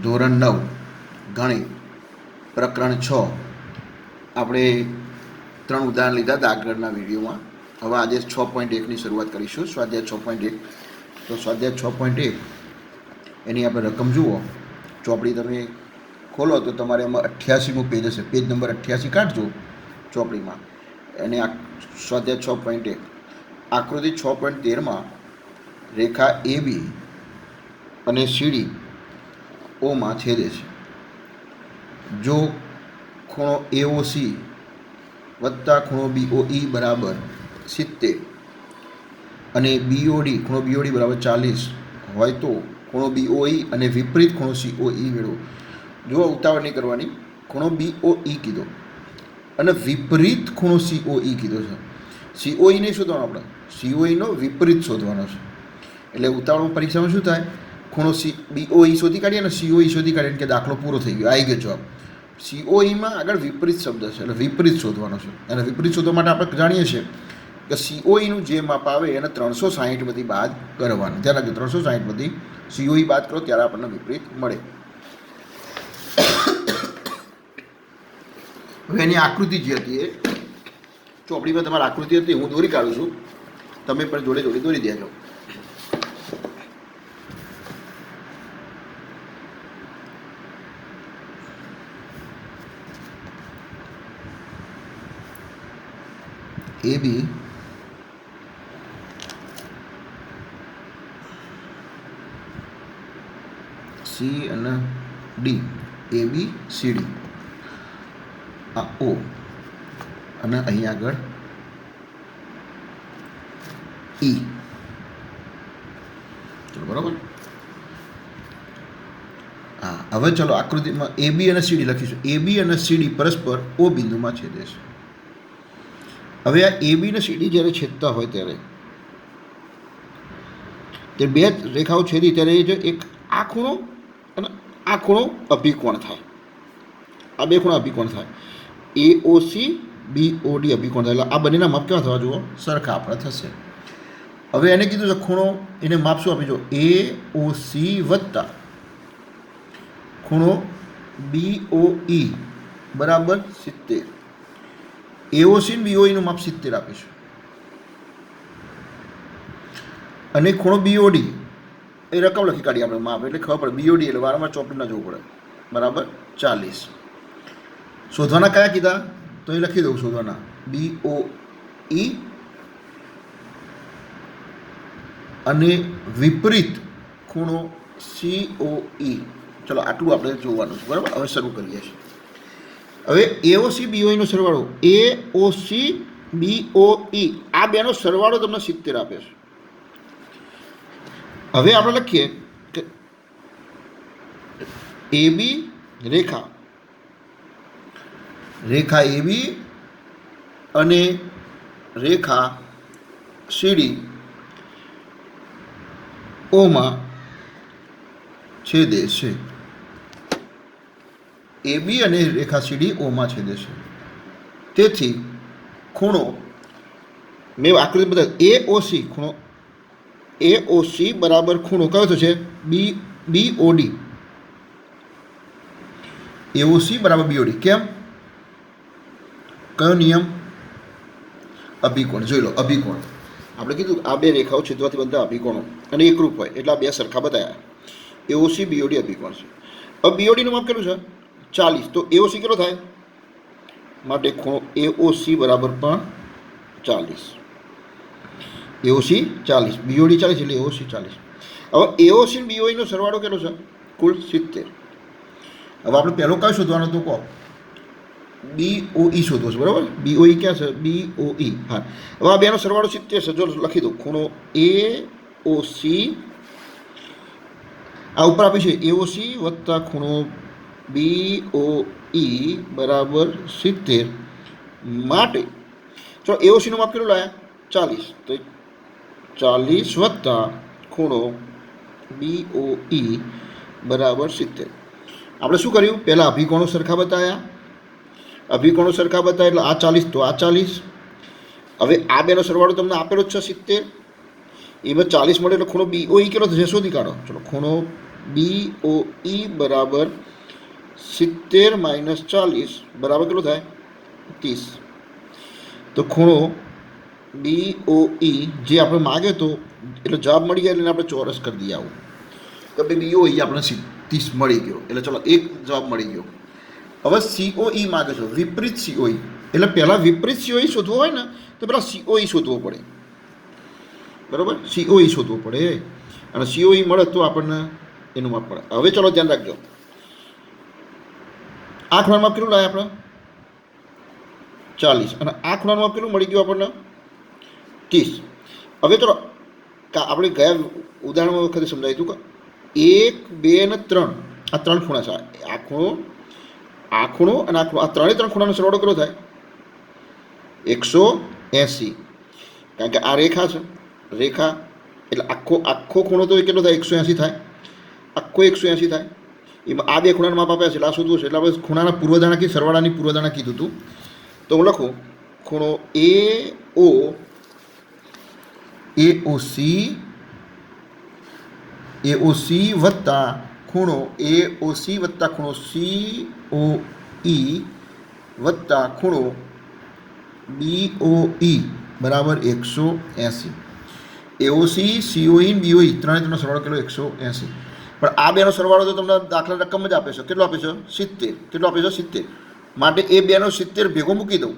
ધોરણ 9 ગણિત પ્રકરણ 6 આપણે 3 ઉદાહરણ લીધા હતા આગળના વિડીયોમાં. હવે આજે 6.1ની શરૂઆત કરીશું. સ્વાધ્યાય 6.1. તો સ્વાધ્યાય 6.1 એની આપણે રકમ જુઓ. ચોપડી તમે ખોલો તો તમારે એમાં 88મું પેજ હશે. પેજ નંબર 88 કાઢજો ચોપડીમાં. એને આ સ્વાધ્યાય 6.1 આકૃતિ 6.13માં રેખા AB અને CD ઓમાં છેદે છે. જો ખૂણો AOC વત્તા ખૂણો BOE બરાબર 70 અને ખૂણો BOD બરાબર 40 હોય તો ખૂણો BOE અને વિપરીત ખૂણો COE મેળવો. જો ઉતાવળ નહીં કરવાની. ખૂણો BOE કીધો અને વિપરીત ખૂણો COE કીધો છે. COE નહીં શોધવાનો આપણે, COEનો વિપરીત શોધવાનો છે. એટલે ઉતાવળમાં પરીક્ષામાં શું થાય, ખૂણો BOE શોધી કાઢીએ અને COE શોધી કાઢીએ કે દાખલો પૂરો થઈ ગયો, આવી ગયો જવાબ. COEમાં આગળ વિપરીત શબ્દ છે એટલે વિપરીત શોધવાનો છે. અને વિપરીત શોધવા માટે આપણે જાણીએ છીએ કે COEનું જે માપ આવે એને 360માંથી બાદ કરવાનું. ધ્યાન રાખજો, 360માંથી COE બાદ કરો ત્યારે આપણને વિપરીત મળે. હવે એની આકૃતિ જે હતી એ ચોપડીમાં તમારી આકૃતિ હતી, હું દોરી કાઢું છું, તમે પણ જોડે જોડે દોરી દેજો. AB C અને D, AB CD, આ O અને અહીં આગળ E. ચલો બરાબર. હા, હવે ચલો આકૃતિમાં AB અને CD લખીશું. AB અને CD પરસ્પર O બિંદુમાં છેદે છે. હવે આ AB અને CD જ્યારે છેદતા હોય ત્યારે તે બે રેખાઓ છેદી ત્યારે એ જે એક આ ખૂણો અને આ ખૂણો અભિકોણ થાય. આ બે ખૂણા અભિકોણ થાય. AOC BOD અભિકોણ થાય. એટલે આ બંનેના માપ કેવા થવા જુઓ, સરખા આપણા થશે. હવે એને કીધું છે ખૂણો, એને માપ શું આપીજો, AOC વત્તા ખૂણો BOE બરાબર 70. AOC અને BOEનું માપ 70 આપીશું. અને ખૂણો BOD એ રકમ લખી કાઢીએ આપણે માપ, એટલે ખબર પડે. BOD એટલે વારંવાર ચોપડી ના જોવું પડે. બરાબર 40. શોધવાના કયા કીધા તો એ લખી દઉં. શોધવાના BOE અને વિપરીત ખૂણો COE. ચલો આટલું આપણે જોવાનું છે. બરાબર, હવે શરૂ કરીએ છીએ. હવે AOC BOEનો સરવાળો, AOC BOE આ બેનો સરવાળો તમને 70 આપે છે. હવે આપણે લખીએ કે AB રેખા AB અને રેખા CD ઓમાં છેદે છે. AB અને રેખા CD ઓમાં છેદે છે. તેથી ખૂણો મેં આકૃતિ બતાવી, AOC ખૂણો AOC બરાબર ખૂણો કયો થશે, BOD. AOC બરાબર BOD. કેમ? કયો નિયમ? અભિકોણ. જોઈ લો, અભિકોણ. આપણે કીધું આ બે રેખાઓ છેદવાથી બનતા અભિકોણો અને એકરૂપ હોય એટલે આ બે સરખા બતાવ્યા. AOC BOD અભિકોણ છે. હવે BODનું માપ કેટલું છે, 40. તો AOC કેટલો થાય, માટે ખૂણો AOC બરાબર પણ 40. AOC 40, BOD 40 એટલે AOC 40. હવે AOC અને BOEનો સરવાળો કેટલો છે, કુલ 70. હવે આપણે પહેલો કયો શોધવાનો તો કહો, BOE શોધવો છે. બરાબર, BOE ક્યાં છે, BOE. હા, હવે આ બેનો સરવાળો 70 છે. જો લખી દો, ખૂણો AOC આ ઉપર આપી છે AOC વત્તા ખૂણો BOE બરાબર 70 માટે ચલો AOCનું માપ કેટલું લાયા, 40. તો 40 વત્તા ખૂણો BOE બરાબર 70. આપણે શું કર્યું, પહેલાં અભિકોણો સરખા બતાવ્યા. અભિકોણો સરખા બતાવ્યા એટલે આ 40 તો આ 40. હવે આ બેનો સરવાળો તમને આપેલો જ છે 70. એમાં 40 મળે એટલે ખૂણો BOE કેટલો થશે શોધી કાઢો. ચલો, ખૂણો BOE બરાબર 70 માઇનસ 40 બરાબર કેટલું થાય 30. તો ખૂણો BOE જે આપણે માગ્યો તો એટલે જવાબ મળી ગયા એટલે આપણે ચોરસ કરી દઈએ આવું. તો ભાઈ BOE આપણે 30 મળી ગયો એટલે ચલો એક જવાબ મળી ગયો. હવે COE માગે છે વિપરીત COE એટલે પહેલાં વિપરીત COE શોધવો હોય ને તો પહેલાં COE શોધવો પડે બરાબર. COE શોધવો પડે અને COE મળે તો આપણને એનું માપ પડે. હવે ચલો ધ્યાન રાખજો આ ખૂણાનું માપ કેટલું લાવે આપણે 40 અને આ ખૂણાનું માપ કેટલું મળી ગયું આપણને 30. હવે ચલો આપણે ગયા ઉદાહરણમાં વખતે સમજાવ્યું હતું કે 1, 2 અને 3 આ 3 ખૂણા છે. આ ખૂણો અને આ ખૂણો આ ત્રણે ખૂણાનો સરવાળો કેટલો થાય 180. કારણ કે આ રેખા છે રેખા એટલે આખો ખૂણો તો કેટલો થાય 180 થાય. આખો 180 થાય. એમાં આ બે ખૂણાના માપ આપ્યા છે એટલે આ શોધવું છે એટલે આપણે ખૂણાના પૂર્વધારણા કે સરવાળાની પૂર્વધારણા કીધું હતું. તો હું લખું ખૂણો AOC વત્તા ખૂણો AOC વત્તા ખૂણો COE વત્તા ખૂણો BOE બરાબર 180. AOC, COE અને BOE ત્રણેયનો સરવાળો કેટલો 180. પણ આ બેનો સરવાળો તો તમને દાખલા રકમ જ આપે છે. કેટલો આપે છે 70. કેટલો આપે છે 70. માટે એ બેનો 70 ભેગો મૂકી દઉં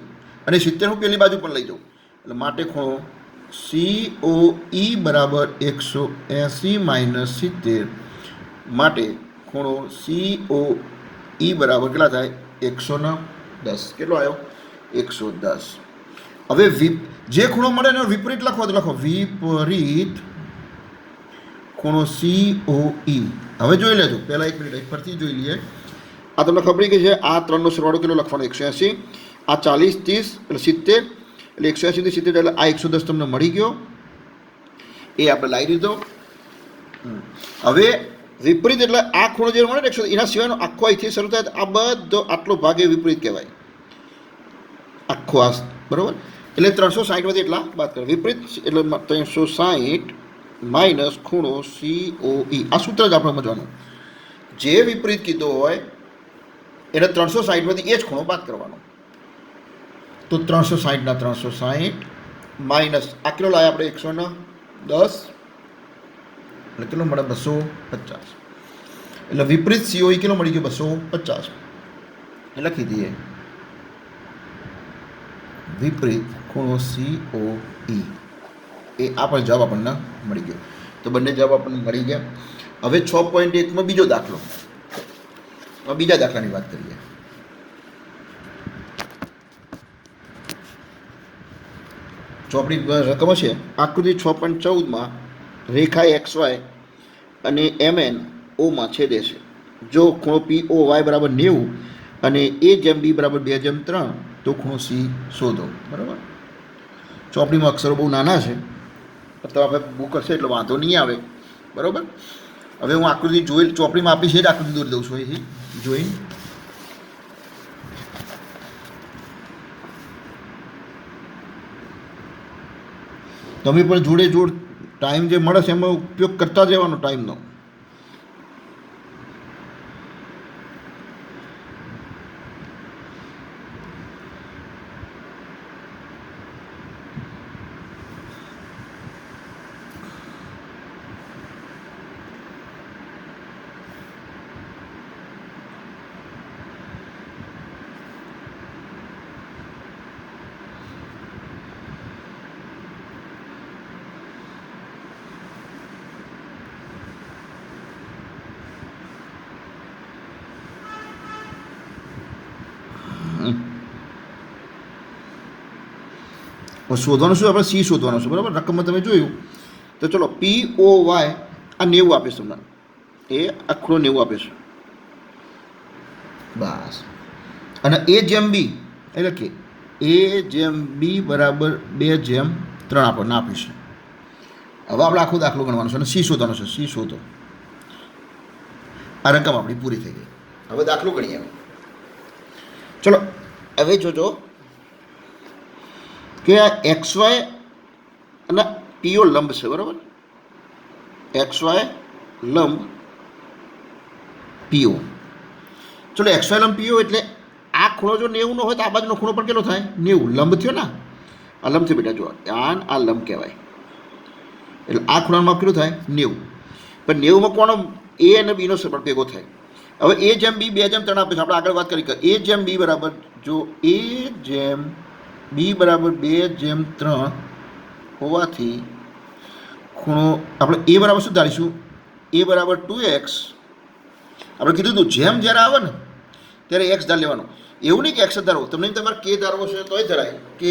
અને 70 હું પેલી બાજુ પણ લઈ જાઉં એટલે માટે ખૂણો COE બરાબર 180 માઇનસ 70 માટે ખૂણો COE બરાબર કેટલા થાય 110. કેટલો આવ્યો 110. હવે જે ખૂણો મળે એનો વિપરીત લખો તો લખો વિપરીત ખૂણો COE. હવે જોઈ લેજો પહેલાં 1 મિનિટ ફરતી જોઈ લઈએ. આ તમને ખબર પડી ગઈ છે આ ત્રણનો સરવાળો કેટલો લખવાનો 180. આ 40, 30 એટલે 70 એટલે 180 થી 70 એટલે આ 110 તમને મળી ગયો એ આપણે લાવી દીધો. હવે વિપરીત એટલે આ ખૂણો જે મળે ને 100 એના સિવાયનો આખો અહીંથી શરૂ થાય આ બધો આટલો ભાગ એ વિપરીત કહેવાય આખો આ બરાબર. એટલે 360માંથી એટલા બાદ કરે વિપરીત એટલે 360 માઇનસ ખૂણો COE. આ સૂત્ર જ આપણે સમજવાનું. જે વિપરીત કીધો હોય એને 360માંથી એ જ ખૂણો બાદ કરવાનો. તો 360 ના 360 માઇનસ આ કેટલો લાવ્યા આપણે 110 એટલે કેટલો મળે 250. એટલે વિપરીત COE કેટલો મળી ગયો 250. એ લખી દઈએ વિપરીત ખૂણો COE એ આ પણ જવાબ આપણને મળી ગયો. તો બંને જવાબ આપણને મળી ગયા. હવે 6.1માં બીજો દાખલો. બીજા દાખલાની વાત કરીએ. ચોપડી રકમ છે આકૃતિ 6.14માં રેખા XY અને MN ઓમાં છેદે છે. જો ખૂણો POY બરાબર 90 અને A/B બરાબર 2/3 તો ખૂણો C શોધો. બરાબર. ચોપડીમાં અક્ષરો બહુ નાના છે તો આપણે બુક હશે એટલે વાંધો નહીં આવે. બરાબર. હવે હું આકૃતિ જોઈ ચોપડીમાં આપી છે જ આકૃતિ દોરી દઉં છું અહીંથી જોઈને. તમે પણ જોડે ટાઈમ જે મળે છે એમાં ઉપયોગ કરતા જવાનો ટાઈમનો. શોધવાનું શું આપણે C શોધવાનું છે. બરાબર. રકમમાં તમે જોયું તો ચલો POY આ 90 આપે છે તમને એ આખો 90 આપે છે બસ. અને A/B એટલે કે A/B બરાબર 2/3 આપણને આપે છે. હવે આપણે આખો દાખલો ગણવાનો છે અને C શોધવાનો છે. C શોધો. આ રકમ આપણી પૂરી થઈ ગઈ. હવે દાખલો ગણીએ. ચલો હવે જોજો કે આ XY અને PO લંબ છે. બરાબર. XY લંબ પીઓ. ચલો એક્સ વાય લંબ પીઓ એટલે આ ખૂણો જો 90 નો હોય તો આ બાજુનો ખૂણો પણ કેટલો થાય 90. લંબ થયો ને, આ લંબ થયો બેટા, જો આ લંબ કહેવાય. એટલે આ ખૂણાનું માપ કેટલું થાય 90. પણ 90માં કોનો એ અને બીનો સરળ ભેગો થાય. હવે એ જેમ બી 2:3 આપે છે. આપણે આગળ વાત કરી એ જેમ બી બરાબર, જો એ જેમ બી બરાબર 2:3 હોવાથી ખૂણો આપણે એ બરાબર શું ધારીશું, એ બરાબર 2x. આપણે કીધું હતું જેમ જ્યારે આવે ને ત્યારે એક્સ ધાર લેવાનો. એવું નહીં કે એક્સ ધારવો, તમને તમારે કે ધારવો છે તોય ધરાય, કે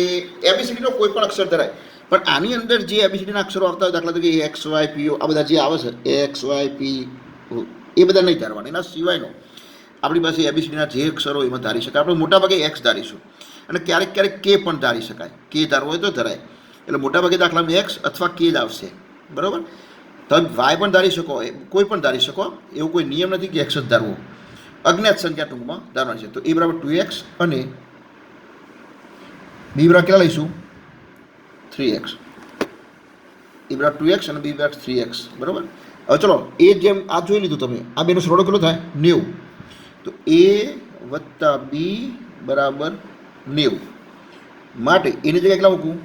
એબીસીડીનો કોઈ પણ અક્ષર ધરાય. પણ આની અંદર જે એબીસીડીના અક્ષરો આવતા હોય, દાખલા તરીકે એક્સ વાય પી આ બધા જે આવે છે એક્સ વાય પી એ બધા નહીં ધારવાના. એના સિવાયનો આપણી પાસે એબીસીડીના જે અક્ષરો એમાં ધારી શકાય. આપણે મોટાભાગે એક્સ ધારીશું અને ક્યારેક ક્યારેક કે પણ ધારી શકાય. કે ધારવો હોય તો ધરાય. એટલે મોટાભાગે દાખલામાં એક્સ અથવા કે જ આવશે, બરાબર. તમે વાય પણ ધારી શકો, કોઈ પણ ધારી શકો, એવું કોઈ નિયમ નથી કે એક્સ જ ધારવો. અજ્ઞાત સંખ્યા ટૂંકમાં ધારવાની છે. તો એ બરાબર 2x અને બી બરાબર કેટલા લઈશું 3x. એ બરાબર 2x અને બી બરાબર 3x, બરાબર. હવે ચલો એ જેમ આ જોઈ લીધું તમે, આ બેનો સરવાળો કેટલો થાય 90. તો એ વત્તા બી બરાબર 90 માટે એની જગ્યાએ કેટલા મૂકવું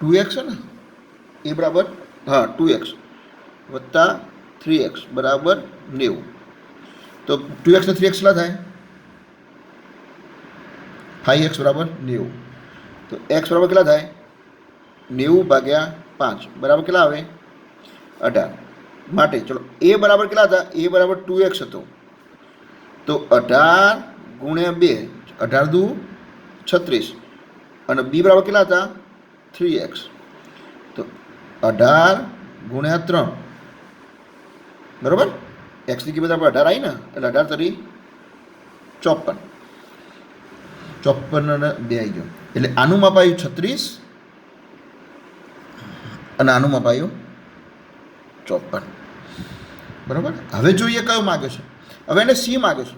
2x છે ને, એ બરાબર 2x વત્તા 3x બરાબર 90. તો 2x ને 3x કેટલા થાય 5x બરાબર 90. તો x બરાબર કેટલા થાય 90/5 બરાબર કેટલા આવે 18. માટે ચલો એ બરાબર કેટલા હતા, એ બરાબર 2x હતો. તો 18 ગુણ્યા 2, 18 દુ 36 અને બી બરાબર કેટલા હતા 3x. તો 18 ગુણ્યા 3 બરાબર. એક્સની કિંમત આપણે 18 આવી ને, એટલે 18 તરી 54. 54 અને 2 આવી ગયો. એટલે આનું માપ આવ્યું 36 અને આનું માપ આવ્યું 54, બરાબર. હવે જોઈએ કયો માગે છે. હવે એને સી માગે છે.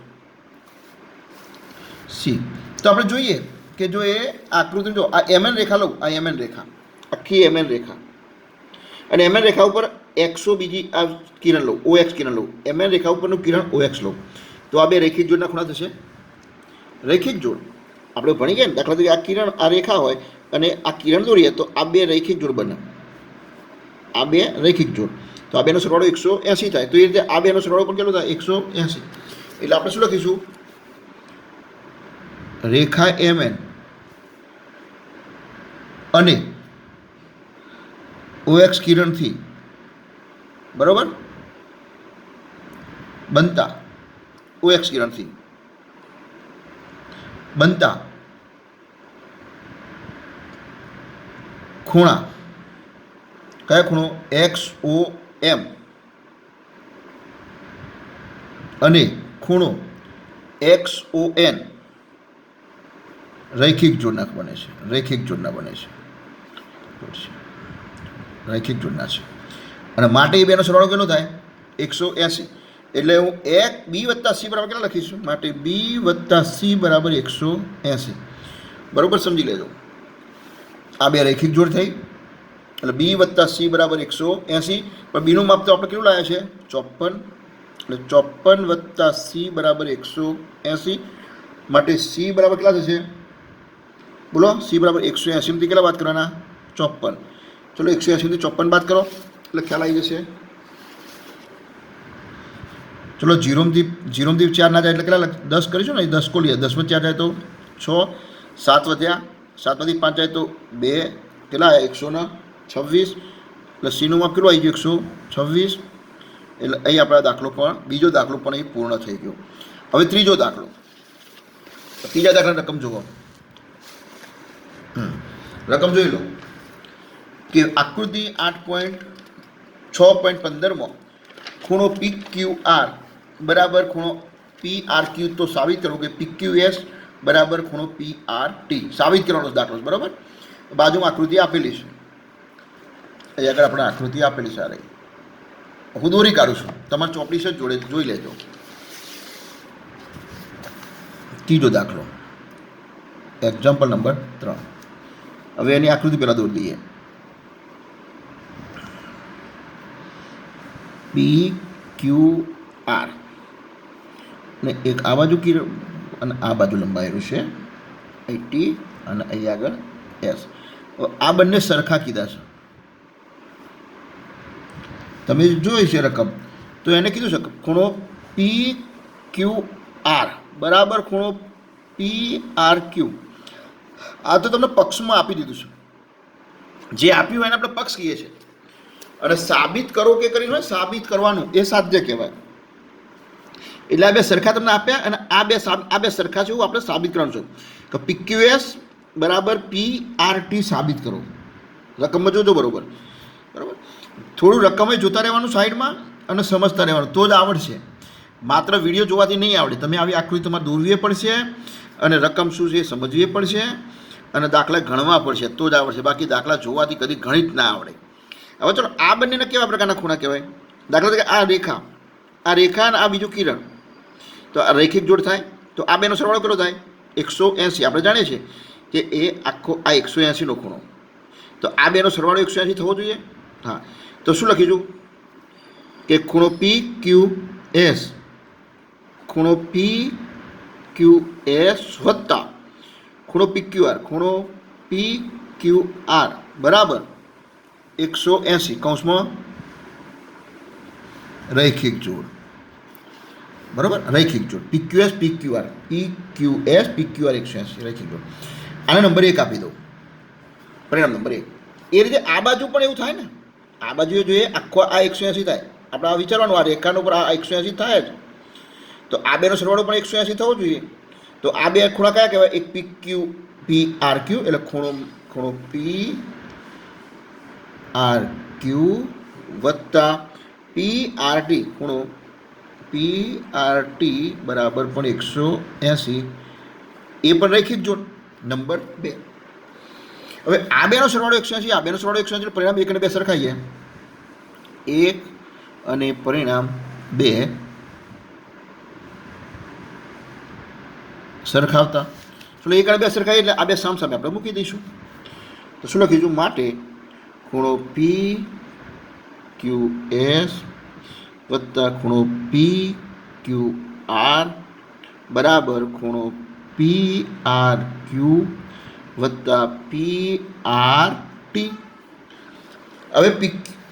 સી તો આપણે જોઈએ કે જો એ આકૃતિ, જો આ એમએન રેખા લઉં, આ એમએન રેખા, આખી એમએન રેખા, અને એમએન રેખા ઉપર એક્સો બીજી આ કિરણ લઉં, OX કિરણ લઉં, એમએન રેખા ઉપરનું કિરણ OX લઉં, તો આ બે રેખિક જોડના ખૂણા થશે રેખિક જોડ. આપણે ભણી ગયા ને, દાખલા તરીકે આ કિરણ આ રેખા હોય અને આ કિરણ દોરીએ તો આ બે રેખિક જોડ બને, આ બે રેખિક જોડ. તો આ બેનો સરવાળો 180 થાય. તો એ રીતે આ બેનો સરવાળો પણ કેટલો થાય 180. એટલે આપણે શું લખીશું, રેખા એમએન અને OX કિરણથી બરાબર બનતા, OX કિરણથી બનતા ખૂણા, કયા ખૂણો XOM અને ખૂણો XON રૈખિક જોડના બને છે. રૈખિક જોડના બને છે, રૈખિક જોડના છે. અને માટે એ બેનો સરવાળો કેટલો થાય 180. એટલે હું બી વત્તા સી બરાબર કેટલા લખીશું, માટે બી વત્તા સી બરાબર 180. બરાબર સમજી લેજો. આ બે રૈખિક જોડ થઈ, એટલે બી વત્તા સી બરાબર 180. પણ બીનું માપ તો આપણે કેટલું લાવ્યા છે 54. એટલે 54 વત્તા સી બરાબર 180. માટે સી બરાબર કેટલા થશે, બોલો. સી બરાબર 180 થી કેટલા બાદ કરવાના 54. ચલો 180 થી 54 બાદ કરો એટલે ખ્યાલ આવી જશે. ચલો 0 થી 4 ના જાય એટલે કેટલા 10 કરીશું ને, 10 કો લઈએ. 10 માં 4 જાય તો 6, 7 વધ્યા, 7 માંથી 5 જાય તો 2, કેટલા 126. એટલે સીનું માપ કેટલું આવી ગયું 126. એટલે અહીં આપણા દાખલો પણ, બીજો દાખલો પણ અહીં પૂર્ણ થઈ ગયો. હવે ત્રીજો દાખલો. ત્રીજા દાખલાની રકમ જુઓ. રકમ જોઈ લો કે આકૃતિ 8.6.15માં ખૂણો PQR બરાબર ખૂણો PRQ. તો સાબિત કરો કે PQS બરાબર ખૂણો PRT. સાબિત કરવાનો દાખલો, બરાબર. બાજુમાં આકૃતિ આપેલી છે, અહીં આગળ આપણે આકૃતિ આપેલી છે. આ રહી, હું દોરી કાઢું છું, તમારે ચોપડી છે જોડે જોઈ લેજો. ત્રીજો દાખલો, એક્ઝામ્પલ નંબર 3. હવે એની આકૃતિ પહેલાં દોરી દઈએ. PQR ને એક આ બાજુ કિરણ અને આ બાજુ લંબાયેલું છે અહીં ટી અને અહીં આગળ એસ. આ બંને સરખા કીધા છે. તમે જોઈ છે રકમ, તો એને કીધું છે ખૂણો પી ક્યુ આર બરાબર ખૂણો પી આર ક્યુ. આ તો તમને પક્ષમાં આપી દીધું છે. જે આપ્યું હોય એને આપણે પક્ષ કહીએ છીએ. અને સાબિત કરો કે કરીને હોય સાબિત કરવાનું એ સાધ્ય કહેવાય. એટલે આ બે સરખા તમને આપ્યા અને આ બે સરખા છે એવું આપણે સાબિત કરવાનું છે કે PQS બરાબર PRT સાબિત કરો. રકમમાં જોજો બરોબર. બરાબર, થોડું રકમે જોતા રહેવાનું સાઈડમાં અને સમજતા રહેવાનું, તો જ આવડશે. માત્ર વિડીયો જોવાથી નહીં આવડે. તમે આવી આકૃતિ તમારે દોરવી પડશે અને રકમ શું છે એ સમજવી પડશે અને દાખલા ગણવા પડશે, તો જ આવડશે. બાકી દાખલા જોવાથી કદી ગણિત ના આવડે. હવે ચલો, આ બંનેને કેવા પ્રકારના ખૂણા કહેવાય? દાખલા તરીકે આ રેખા અને આ બીજું કિરણ, તો આ રૈખિક જોડ થાય. તો આ બેનો સરવાળો કેટલો થાય? 180. આપણે જાણીએ છીએ કે એ આખો આ 180નો ખૂણો, તો આ બેનો સરવાળો 180 થવો જોઈએ. હા, તો શું લખીશું કે ખૂણો પી ક્યુ એસ, ખૂણો પી ક્યુ એસ વત્તા ખૂણો પી ક્યુ આર, ખૂણો પી ક્યુ આર બરાબર 180 કૌંસમાં રૈખિક જોડ. બરાબર, રૈખિક જોડ PQS PQR, PQS PQR 180 રૈખિક જોડ. આનો નંબર 1 આપી દો, પરિણામ નંબર 1. એ રીતે આ બાજુ પણ એવું થાય ને, આ બાજુ જોઈએ આખો આ 180 થાય. આપણે આ વિચારવાનું, આ રેખાનો પર આ 180 થાય જ, તો આ બેનો સરવાળો પણ 180 થવો જોઈએ. તો આ બે ખૂણા કયા કહેવાય? એક PRQ એટલે ખૂણો PRQ વત્તા PRT, ખૂણો PRT બરાબર પણ 180, એ પણ રૈખિક જોડ નંબર 2. હવે આ બેનો સરવાળો 180, આ બેનો સરવાળો 180, પરિણામ 1 અને 2 સરખાઈએ. 1 અને પરિણામ 2 સરખાવતા, ચલો 1 અને 2 સરખાઈએ એટલે આ બે સામ સામે આપણે મૂકી દઈશું. તો શું લખીશું? માટે ખૂણો PQS વત્તા ખૂણો PQR બરાબર ખૂણો PRQ વત્તા PRT. હવે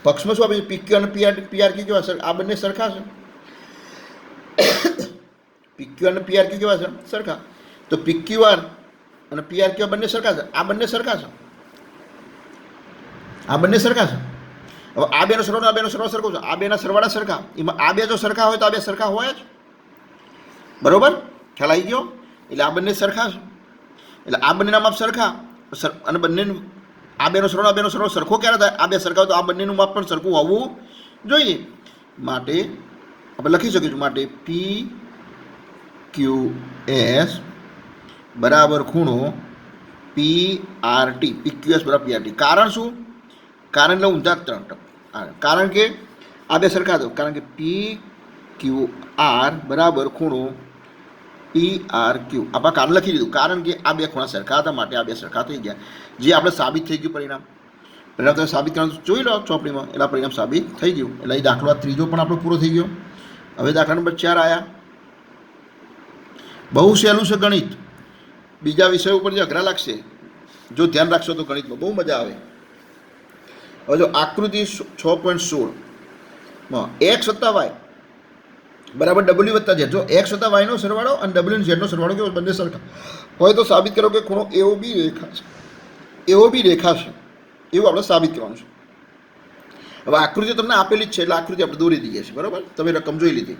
પક્ષમાં શું આપે છે? PQ અને PRQ કેવા છે? આ બંને સરખા છે. PQ અને PRQ કેવા છે? સરખા. તો PQR અને PRQ બંને સરખા છે. આ બંને સરખા છે. આ બંને સરખા છે. હવે આ બેનો સરવાળો આ બેનો સરવાળો સરખો છે. આ બેના સરવાળા સરખા, એમાં આ બે જો સરખા હોય તો આ બે સરખા હોય જ. બરોબર, ખ્યાલ આવી ગયો? એટલે આ બંને સરખા છે, એટલે આ બંનેના માપ સરખા અને બંનેનું આ બેનો સરવાળો સરખો ક્યારે થાય? આ બે સરખા હોય તો આ બંનેનું માપ પણ સરખું હોવું જોઈએ. માટે આપણે લખી શકીશું, માટે PQS બરાબર ખૂણો PRT, PQS બરાબર PRT. કારણ શું? કારણ એટલે ઊંધા 3 કારણ કે આ બે સરખા થયો, કારણ કે PQR બરાબર ખૂણો PRQ. આપણે કારણ લખી દીધું, કારણ કે આ બે ખૂણા સરખા હતા માટે આ બે સરખા થઈ ગયા. જે આપણે સાબિત થઈ ગયું પરિણામ. તમે સાબિત કરવાનું જોઈ લો ચોપડીમાં, એટલે પરિણામ સાબિત થઈ ગયું. એટલે એ દાખલો ત્રીજો પણ આપણો પૂરો થઈ ગયો. હવે દાખલા નંબર 4 આવ્યા. બહુ સહેલું છે ગણિત. બીજા વિષય ઉપર જે અઘરા લાગશે, જો ધ્યાન રાખશો તો ગણિતમાં બહુ મજા આવે. હવે જો આકૃતિ 6.16 x વત્તા વાય બરાબર W વત્તા ઝેડ. જો x વત્તા વાયનો સરવાળો અને W અને ઝેડનો સરવાળો કેવો? બંને સરખા હોય તો સાબિત કરો કે ખૂણો AOB રેખા છે, AOB રેખા છે, એવું આપણે સાબિત કરવાનું છે. હવે આકૃતિ તમને આપેલી જ છે એટલે આકૃતિ આપણે દોરી દઈએ છીએ. બરાબર, તમે રકમ જોઈ લીધી.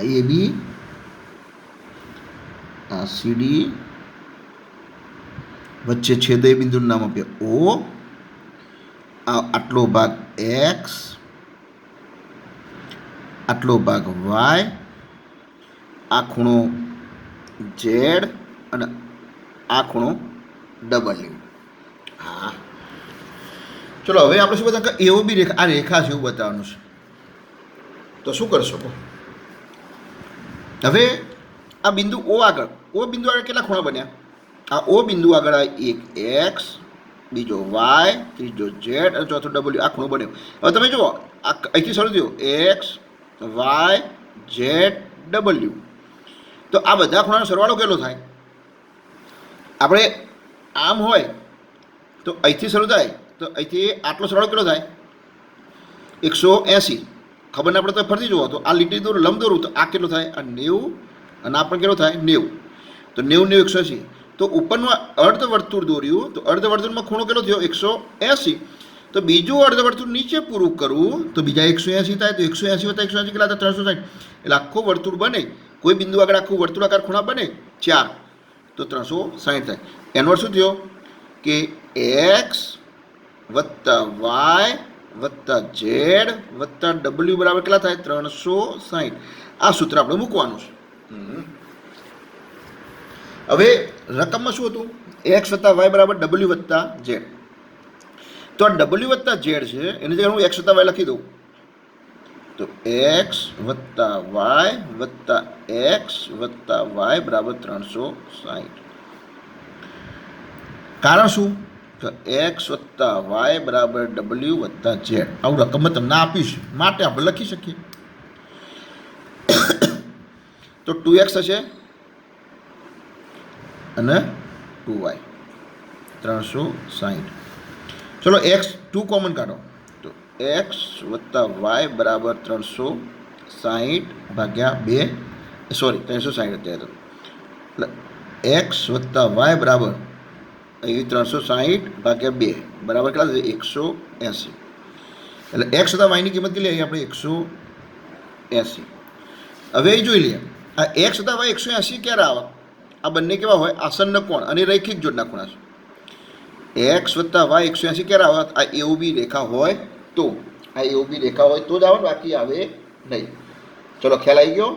AB, આ CD, વચ્ચે છેદે બિંદુનું નામ આપીએ O, આટલો ભાગ X, આટલો ભાગ Y, આ ખૂણો Z અને આ ખૂણો W. હા, ચલો હવે આપણે શું બતાવ એવો બી રેખા, આ રેખા છે એવું બતાવવાનું છે. તો શું કરશો? હવે આ બિંદુ ઓ આગળ, ઓ બિંદુ આગળ કેટલા ખૂણા બન્યા? આ ઓ બિંદુ આગળ એક એક્સ, બીજો વાય, ત્રીજો ઝેડ અને ચોથો ડબલ્યુ, આ ખૂણો બન્યો. હવે તમે જુઓ આ અહીંથી શરૂ થયો એક્સ, વાય, ઝેડ, ડબલ્યુ. તો આ બધા ખૂણાનો સરવાળો કેટલો થાય? આપણે આમ હોય તો અહીંથી શરૂ થાય તો અહીંથી આટલો સરવાળો કેટલો થાય? 180. ખબર ના પડે તો ફરતી જુઓ. તો આ લીટી દોરું, લંબ દોરું તો આ કેટલો થાય? આ 90 અને આ પણ કેટલો થાય? 90. તો 90 180. તો ઉપરનું અર્ધવર્તુળ દોર્યું તો અર્ધવર્તુળમાં ખૂણો કેટલો થયો? 180. તો બીજું અર્ધવર્તુળ નીચે પૂરું કરવું તો બીજા 180 થાય. તો 180 વત્તા 180 કેટલા થાય? 360. એટલે આખું વર્તુળ બને, કોઈ બિંદુ આગળ આખું વર્તુળાકાર ખૂણા બને 4, તો 360 થાય. એનો અર્થ શું થયો કે એક્સ વત્તા વાય વત્તા ઝેડ વત્તા ડબલ્યુ બરાબર કેટલા થાય? 360. આ સૂત્ર આપણે મૂકવાનું છે. હવે રકમમાં શું હતું? એક્સ વત્તા વાય બરાબર ડબલ્યુ વત્તા ઝેડ. તો આ ડબલ્યુ વત્તા ઝેડ છે એની જગ્યાએ હું એક્સ વત્તા વાય લખી દઉં. તો એક્સ વત્તા વાય વત્તા એક્સ વત્તા વાય બરાબર 360. કારણ શું? તો એક્સ વત્તા વાય બરાબર ડબલ્યુ વત્તા ઝેડ. આવું રકમ તમને આપીશ માટે આપણે લખી શકીએ. તો 2x થશે અને 2y 360. ચલો એક્સ 2 કોમન કાઢો તો એક્સ વત્તા વાય બરાબર 360 ભાગ્યા 2, સોરી 360 અત્યારે. એટલે એક્સ વત્તા વાય બરાબર અહીં 360 ભાગ્યા 2 બરાબર કેટલા થશે? 180. એટલે એક્સ વત્તા વાયની કિંમત કેટલી આવી આપણે? 180. હવે એ જોઈ લઈએ આ એક્સ વત્તા વાય 180 ક્યારે આવે? આ બંને કેવા હોય? આસન્ન કોણ અને રૈખિક જોડના ખૂણા છે. એક્સ વત્તા વાય 180 ક્યારે આવે? આ એઓબી રેખા હોય તો. આ એઓબી રેખા હોય તો જ આવે, બાકી આવે નહીં. ચલો ખ્યાલ આવી ગયો?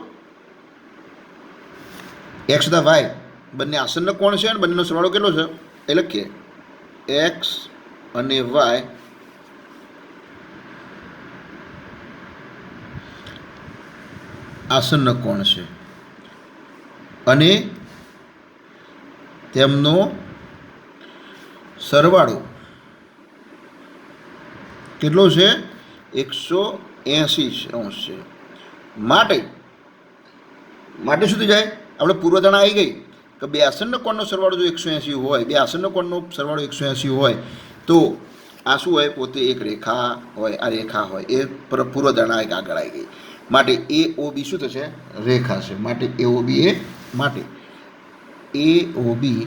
એક્સ વત્તા વાય બંને આસન્ન કોણ છે અને બંનેનો સરવાળો કેટલો છે એ લખીએ. એક્સ અને વાય આસન્ન કોણ છે અને તેમનો સરવાળો કેટલો છે? 180 છે. માટે શું થઈ જાય? આપણે પૂર્વધારણા આવી ગઈ કે બે આસન્ન કોણનો સરવાળો જો 180 હોય, બે આસન્ન કોણનો સરવાળો 180 હોય તો આ શું હોય? પોતે એક રેખા હોય. આ રેખા હોય એ પૂર્વધારણા એક આગળ આવી ગઈ. માટે એ ઓ બી શું થશે? રેખા છે. માટે એ ઓ બી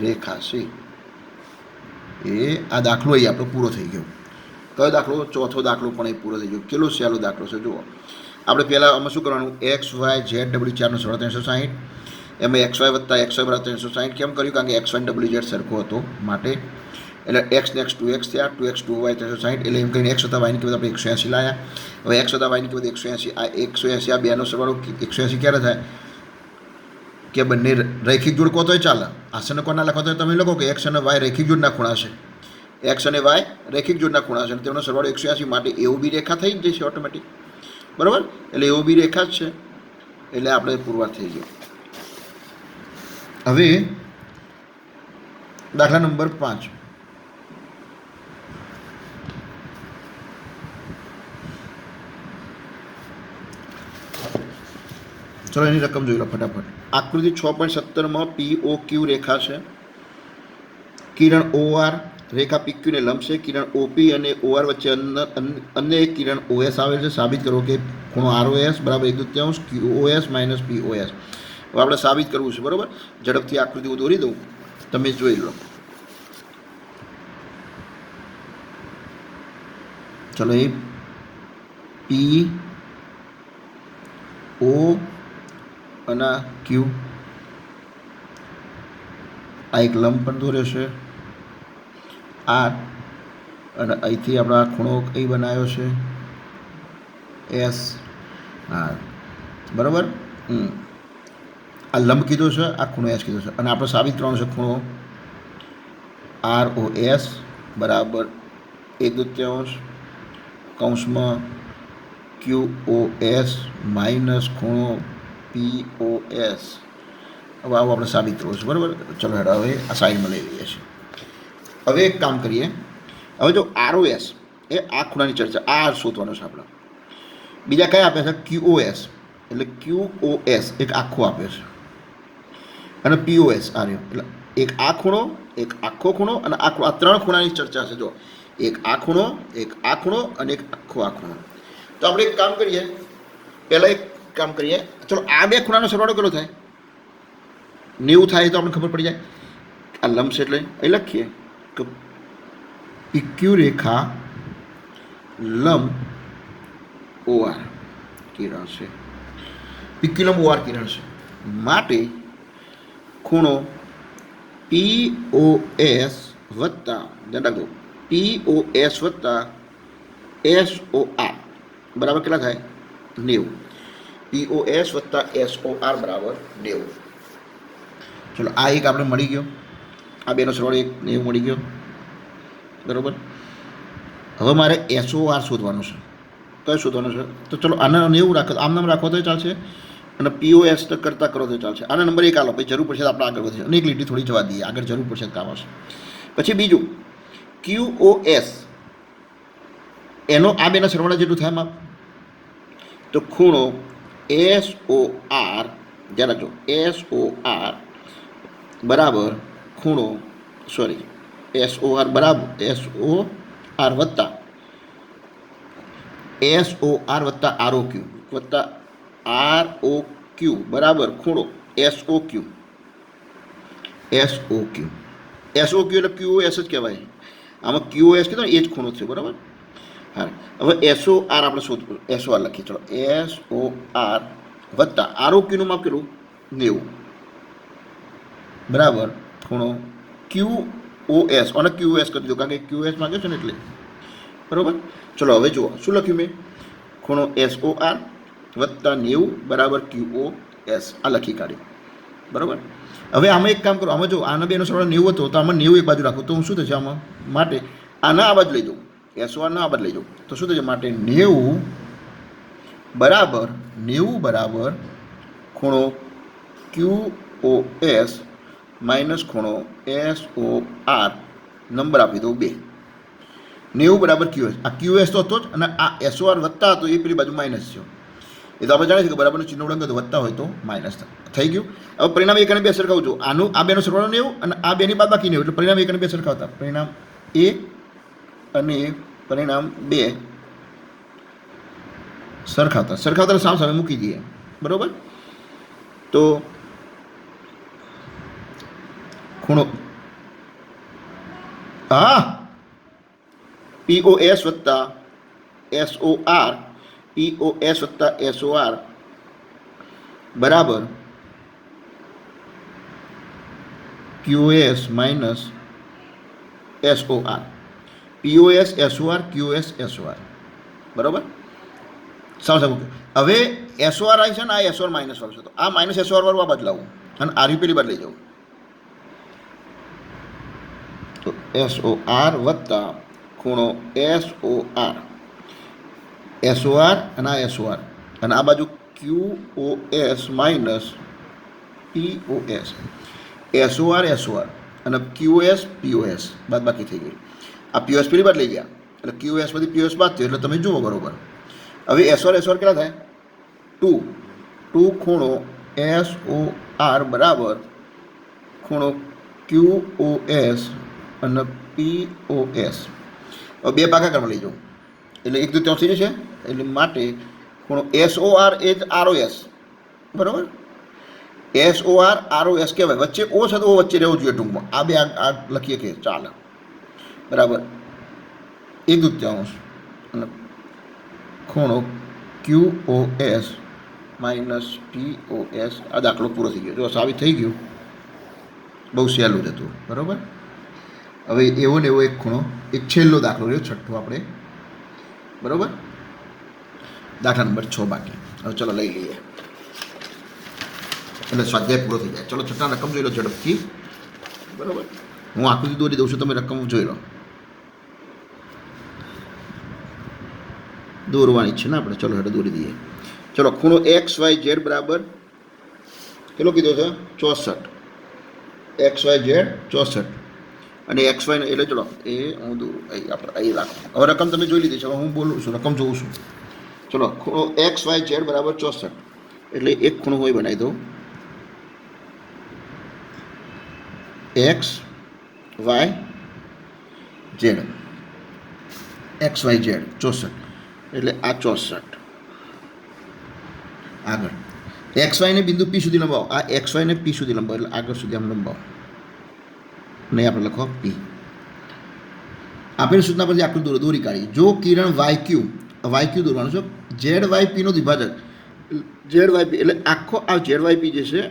રેખા છે. એ આ દાખલો અહીં આપણો પૂરો થઈ ગયો. કયો દાખલો? ચોથો દાખલો પણ એ પૂરો થઈ ગયો. કેટલો સહેલો દાખલો છે જુઓ. આપણે પહેલાં આમાં શું કરવાનું? એક્સ વાય ઝેડ ડબલ્યુ 4 નો સરવાળો 360. એમાં એક્સ વાય વત્તા એક્સ વાય બરાબર 360 કેમ કર્યું? કારણ કે એક્સ વાય ડબલ્યુ ઝેડ સરખો હતો માટે. એટલે એક્સ ને એક્સ 2x થયા, 2x 2y 360. એટલે એમ કરીને એક્સ વત્તા વાયની કિંમત આપણે 180 લાવ્યા. હવે એક્સ વત્તા વાયની કિંમત 180, આ 180 આ બેનો સરવાળો 180 ક્યારે થાય? કે બંને રૈખિક જોડ કહો તોય ચાલે. આસન્ન કોણના લખો તો તમે લખો કે એક્સ અને વાય રૈખિક જોડના ખૂણા છે. એક્સ અને વાય રૈખિક જોડના ખૂણા છે અને તેમનો સરવાળો 180. માટે એઓ બી રેખા થઈ જ જશે ઓટોમેટિક. બરાબર? એટલે એઓ બી રેખા જ છે. એટલે આપણે પુરવાર થઈ ગયો. હવે દાખલા નંબર 5. ચલો એની રકમ જોઈ લો ફટાફટ. આકૃતિ 6.17માં POQ રેખા છે. કિરણ OR રેખા PQ ને લંબ છે. કિરણ OP અને OR વચ્ચે અન્ય એક કિરણ OS આવેલ છે. સાબિત કરો કે ખૂણો ROS બરાબર 1/3 QOS માઇનસ POS. હવે આપણે સાબિત કરવું છે. બરાબર? ઝડપથી આકૃતિ હું દોરી દઉં, તમે જોઈ લો. ચલો એ PO અને Q આ એક લંબ પણ દોર્યો છે. R અને અહીંથી આપણે આ ખૂણો કઈ બનાવ્યો છે? S. હા બરાબર. આ લંબ કીધો છે, આ ખૂણો S કીધો છે અને આપણે સાબિત કરવાનો છે ખૂણો ROS બરાબર 1/2 કૌંસમાં QoS માઇનસ ખૂણો POS. હવે આવું આપણે સાબિત કરવું છે, બરાબર. ચલો હેડો હવે આ સાઈડમાં લઈ લઈએ છીએ. હવે એક કામ કરીએ. હવે જો ROS એ આ ખૂણાની ચર્ચા આ શોધવાનો છે આપણે. બીજા કયા આપે છે? QoS, એટલે QoS એક આખો આપે છે, અને POS આ રહ્યો. એટલે એક આ ખૂણો, એક આખો ખૂણો અને આ ખૂણો, આ 3 ખૂણાની ચર્ચા છે. જો એક આ ખૂણો, એક આ ખૂણો અને એક આખો આ ખૂણો. તો આપણે એક કામ કરીએ, પહેલાં એક કામ કરીએ. ચલો આ 2 ખૂણાનો સરવાળો કેટલો થાય? 90 થાય તો આપણે ખબર પડી જાય. આ લંબ છે એટલે અહીં લખીએ કે PQ રેખા લંબ OR કિરણ છે. PQ લંબ OR કિરણ છે માટે ખૂણો POS વત્તા, ધ્યાન રાખજો, POS વત્તા SOR બરાબર કેટલા થાય? 90. POS વત્તા SOR બરાબર 90. ચલો આ એક આપણે મળી ગયો. આ બેનો સરવાળો 90 મળી ગયો, બરાબર. હવે મારે SOR શોધવાનું છે. કયો શોધવાનો છે? તો ચલો આને 90 રાખો, આમ નામ રાખો તો ચાલશે, અને POS તો કરતા કરો તો ચાલશે. આના નંબર 1 આલો, પછી જરૂર પડશે આપણે આગળ વધીશું. અને એક લીટી થોડી જવા દઈએ, આગળ જરૂર પડશે કામ આવશે. પછી બીજું QoS, એનો આ બેના સરવાળા જેટલું થાય માપ. તો ખૂણો SOR, ધ્યાન રાખજો, SOR બરાબર ખૂણો SOR બરાબર SOR વત્તા ROQ વત્તા ROQ બરાબર ખૂણો SOQ. SOQ એટલે QoS જ કહેવાય. આમાં QoS કીધું ને એ જ ખૂણો છે, બરાબર. હા, હવે SOR આપણે શોધવું. SOR લખીએ, ચલો SOR વત્તા ROQનું માપ કેટલું? 90 બરાબર ખૂણો QoS, અને QoS કરી દીધું કારણ કે QoS માંગ્યો છે ને એટલે, બરાબર. ચલો હવે જુઓ શું લખ્યું મેં? ખૂણો SOR વત્તા 90 બરાબર QoS. આ લખી કાઢ્યું, બરાબર. હવે આમાં એક કામ કરો, આમાં જો આના બેનો સરવાળો 90 હતો તો આમાં 90 એક બાજુ રાખો, તો હું શું થશે આમાં? માટે આના આ બાજુ લઈ જાઉં, SOR ના આ બાજુ લઈ જાઉં, તો શું થશે? માટે 90 બરાબર ખૂણો QoS માઇનસ ખૂણો SOR, નંબર આપી દઉં 2. 90 બરાબર QoS. આ QoS તો હતો જ, અને આ SOR વત્તા હતો એ પેલી બાજુ માઇનસ છે. એ તો આપણે જાણીએ છીએ કે બરાબરનું ચિહ્ન ઉડંગ તો વત્તા હોય તો માઇનસ થઈ ગયું. હવે પરિણામ 1 અને 2 સરખાવું છું. આનું આ બેનો સરવાળો 90 અને આ બેની બાદબાકી 90, એટલે પરિણામ 1 અને 2 સરખાવતા. પરિણામ 1 અને પરિણામ 2 સરખાવતા સામ સામે મૂકી દઈએ, બરાબર. તો ખૂણો POS વત્તા SOR બરાબર QoS minus SOR. POS SOR બરાબર. સાવ હવે SOR આવી છે ને, આ SOR માઇનસ વાળું છે, તો આ માઇનસ SOR વાળું આ બદલાવું અને આ પેલી બાદ લઈ જાઉં. તો SOR વત્તા ખૂણો SOR અને આ SOR, અને આ બાજુ QoS માઇનસ POS. SOR અને POS બાદ બાકી થઈ ગઈ. આ POS પેલી બાદ લઈ ગયા એટલે QoS માંથી POS બાદ થયું, એટલે તમે જુઓ, બરોબર. હવે SOR કેટલા થાય? 2 ખૂણો SOR બરાબર ખૂણો QoS અને POS. હવે 2 ભાગાકારમાં લઈ જાઉં એટલે 1/3 થઈ જશે. એટલે માટે ખૂણો SOR એ જ ROS, બરાબર. SOR ROS કહેવાય. વચ્ચે O છે તો O વચ્ચે રહેવું જોઈએ ટૂંકમાં. આ 2 આ લખીએ કે ચાલે, બરાબર. 1/3 અને ખૂણો QoS માઇનસ POS. આ દાખલો પૂરો થઈ ગયો. જો સાબિત થઈ ગયું, બહુ સહેલું જ હતું, બરાબર. હવે એવો ને એવો એક ખૂણો, એક છેલ્લો દાખલો રહ્યો, છઠ્ઠો આપણે, બરાબર. દાખલા નંબર 6 બાકી. હવે ચલો લઈ લઈએ એટલે સ્વાધ્યાય પૂરો થઈ જાય. ચલો છઠ્ઠા રકમ જોઈ લો ઝડપથી, બરાબર. હું આકૃતિ દોરી દઉં છું, તમે રકમ જોઈ લો. દોરવાની છે ને આપણે. ચલો હેઠળ દોરી દઈએ. ચલો ખૂણો XYZ બરાબર કેટલો કીધો છે? 64. XYZ 64 અને XY એટલે ચલો એ હું દોરું અહીં આપણે અહીં રાખો. હવે રકમ તમે જોઈ લીધી છે. હવે હું બોલું છું, રકમ જોઉં છું. ચલો ખૂણો XYZ બરાબર 64 એટલે એક ખૂણો હોય બનાવી દો. XYZ XYZ 64 એટલે આ 64. આગળ XY ને બિંદુ P સુધી લંબાવો. આ XY ને P સુધી લંબાવો એટલે આગળ સુધી આમ લંબાવો. નહીં આપણે લખો P. આપેલી સૂચના પરથી આકૃતિ દોરી કાઢી. જો કિરણ YQ દોરવાનું છે. ZYP નો દ્વિભાજક ZYP એટલે આખો આ ZYP જે છે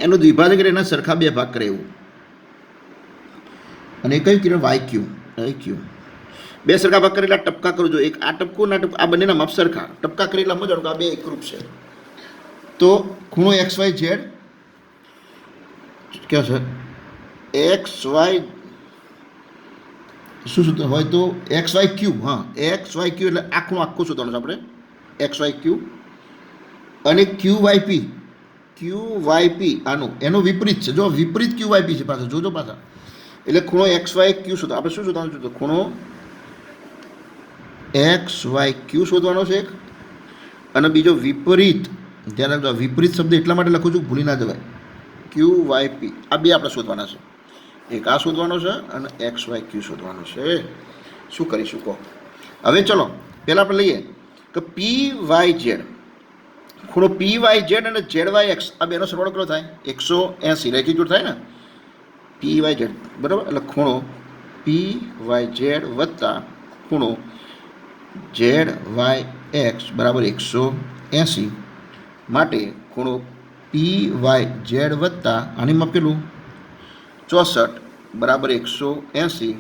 એનો દ્વિભાજક એટલે એના સરખા બે ભાગ કરે એવું. અને એ કયું કિરણ? YQ. બે સરખા ભાગ કરેલા ટપકા કરો. જો એક આ ટપકું ના ટપકું આ બંનેના માપ સરખા ટપકા કરેલા સમજો કે આ બે એકરૂપ છે. તો ખૂણો XYZ ક્યાં છે? XY શું સૂત્ર હોય તો XYQ. હા XYQ એટલે આખું શોધવાનું છે આપણે. XYQ અને QYP આનું એનો વિપરીત છે. જો વિપરીત QYP છે પાછા જોજો પાછા. એટલે ખૂણો XYQ શોધો. આપણે શું શોધવાનું છે? ખૂણો XYQ શોધવાનો છે એક. અને બીજો વિપરીત. ધ્યાન રાખજો, વિપરીત શબ્દ એટલા માટે લખું છું ભૂલી ના જવાય. QYP આ બે આપણે શોધવાના છે. એક આ શોધવાનો છે અને XYQ શોધવાનો છે. શું કરીશું કહો? હવે ચલો પહેલાં આપણે લઈએ કે PYZ ખૂણો PYZ અને ZYX આ બેનો સરવાળો કેટલો થાય? 180 રેખી જોડ થાય ને PYZ બરાબર. એટલે ખૂણો PYZ વત્તા ખૂણો ZYX બરાબર 180 માટે ખૂણો PYZ વત્તા આની માપ કેટલું? 64 બરાબર 180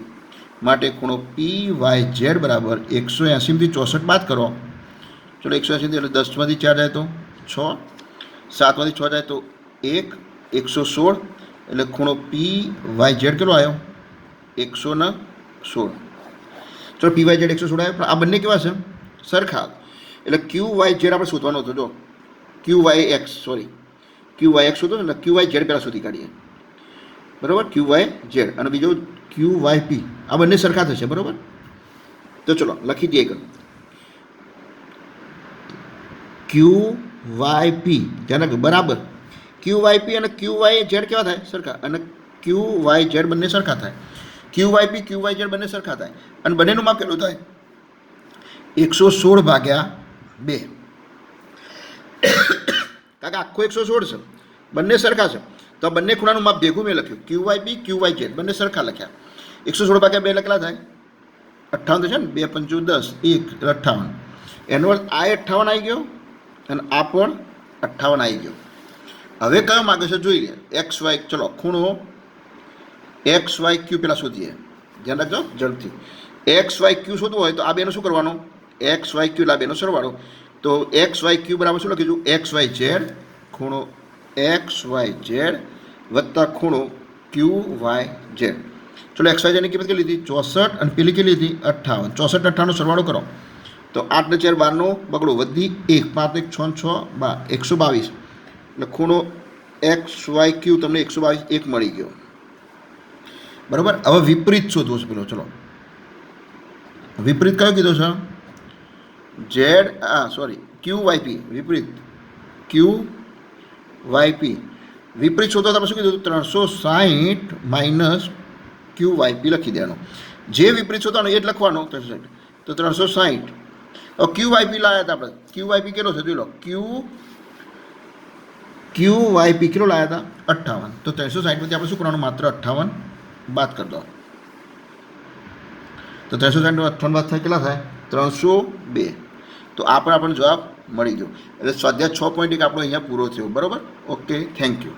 માટે ખૂણો PYZ બરાબર 180 થી 64 બાદ કરો. ચલો 180 એટલે 10 માંથી 4 જાય તો 6, 7 માંથી 6 જાય તો 1, 116 એટલે ખૂણો PYZ કેટલો આવ્યો? 116. ચલો PYZ 116 આવ્યો. પણ આ બંને કેવા છે? સરખા. એટલે QYZ આપણે શોધવાનો હતો. જો QYX શોધો એટલે QYZ પહેલાં શોધી કાઢીએ બરાબર. QYZ અને બીજો QYP આ બંને સરખા થશે બરાબર. તો ચલો લખી દઈએ. QYP ધ્યાન રાખજો બરાબર. QYP અને QYZ કેવા થાય? સરખા. અને QYZ બંને સરખા થાય. QYP QYZ બંને સરખા થાય. અને બંનેનું માપ કેટલું થાય? 116 ભાગ્યા 2. કાકા આખો 116 છે, બંને સરખા છે. તો આ બંને ખૂણાનું માપ ભેગું મેં લખ્યું. QYP QYZ બંને સરખા લખ્યા. 116 ભાગ્યા 2 કેટલા થાય? 58 છે ને. 2 5 10 1 58. એનો અર્થ આ 58 આવી ગયો અને આ પણ 58 આવી ગયો. હવે કયો માગે છે જોઈ લે. XY ચલો ખૂણો XYQ પેલા શોધીએ. ધ્યાન રાખજો ઝડપથી. XYQ શોધવું હોય તો આ બેનો શું કરવાનો? XYQ એટલે આ બેનો સરવાળો. તો XYQ બરાબર શું લખીશું? XYZ ખૂણો XYZ વત્તા ખૂણો QYZ. ચલો XYZ ની કિંમત કેટલી હતી? 64 અને પેલી કેટલી હતી? 58. 64 58 સરવાળો કરો તો 8 ને 4 12 બગડો વધી 1 5 1 6 6 122 એટલે ખૂણો XYQ તમને 122 1 મળી ગયો બરાબર. હવે વિપરીત શોધવો છે પેલો. ચલો વિપરીત કયો કીધો છે? QYP વિપરીત QYP વિપરીત શોધો તો આપણે શું કીધું? 360 માઇનસ QYP લખી દેવાનો. જે વિપરીત શોધવાનો એ જ લખવાનો. તો 360. QYP લાવ્યા હતા આપણે. QYP કેટલો છે જોઈ લો. QYP કેટલો લાવ્યા હતા? 58. તો 360 માંથી આપણે શું કરવાનું? માત્ર 58 બાદ કરી દો. તો 360 બાદ થાય કેટલા થાય? 302. તો આ પણ આપણને જવાબ મળી ગયો. એટલે સ્વાધ્યાય 6.1 આપણો અહીંયા પૂરો થયો બરાબર. Okay, thank you.